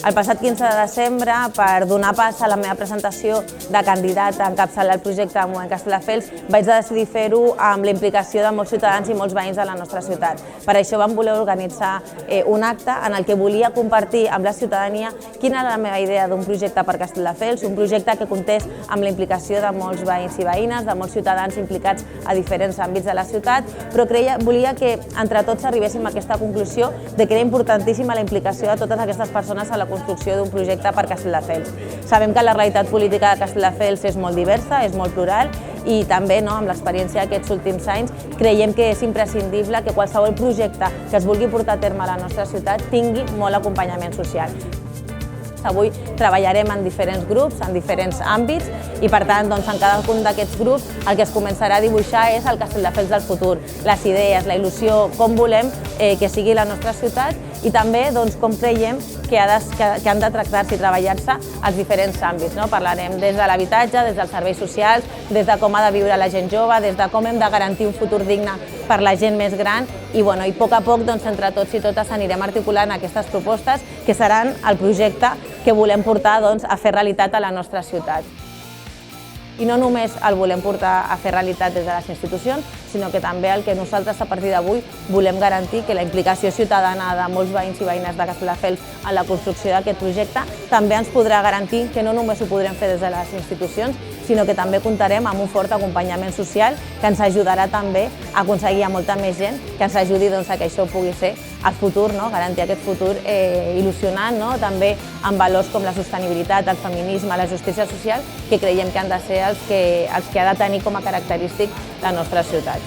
El passat 15 de desembre, per donar pas a la meva presentació de candidat a encapçalar el projecte del Moviment Castelldefels, vaig decidir fer-ho amb la implicació de molts ciutadans i molts veïns de la nostra ciutat. Per això vam voler organitzar un acte en el que volia compartir amb la ciutadania quina era la meva idea d'un projecte per Castelldefels, un projecte que comptés amb la implicació de molts veïns i veïnes, de molts ciutadans implicats a diferents àmbits de la ciutat, però volia que entre tots arribéssim a aquesta conclusió de que era importantíssima la implicació de totes aquestes persones a la construcció d'un projecte per Castelldefels. Sabem que la realitat política de Castelldefels és molt diversa, és molt plural i també amb l'experiència d'aquests últims anys creiem que és imprescindible que qualsevol projecte que es vulgui portar a terme a la nostra ciutat tingui molt acompanyament social. Avui treballarem en diferents grups, en diferents àmbits i per tant en cadascun d'aquests grups el que es començarà a dibuixar és el Castelldefels del futur, les idees, la il·lusió, com volem que sigui la nostra ciutat i també com creiem que han de tractar-se i treballar-se als diferents àmbits. Parlarem des de l'habitatge, des dels serveis socials, des de com ha de viure la gent jove, des de com hem de garantir un futur digne per la gent més gran i a poc entre tots i totes anirem articulant aquestes propostes que seran el projecte que volem portar a fer realitat a la nostra ciutat. I no només el volem portar a fer realitat des de les institucions, sinó que també el que nosaltres a partir d'avui volem garantir que la implicació ciutadana de molts veïns i veïnes de Castelldefels en la construcció d'aquest projecte també ens podrà garantir que no només ho podrem fer des de les institucions, sinó que també comptarem amb un fort acompanyament social que ens ajudarà també a aconseguir a molta més gent, que ens ajudi a que això pugui ser el futur, garantir aquest futur il·lusionant, també amb valors com la sostenibilitat, el feminisme, la justícia social, que creiem que han de ser els que ha de tenir com a característic la nostra ciutat.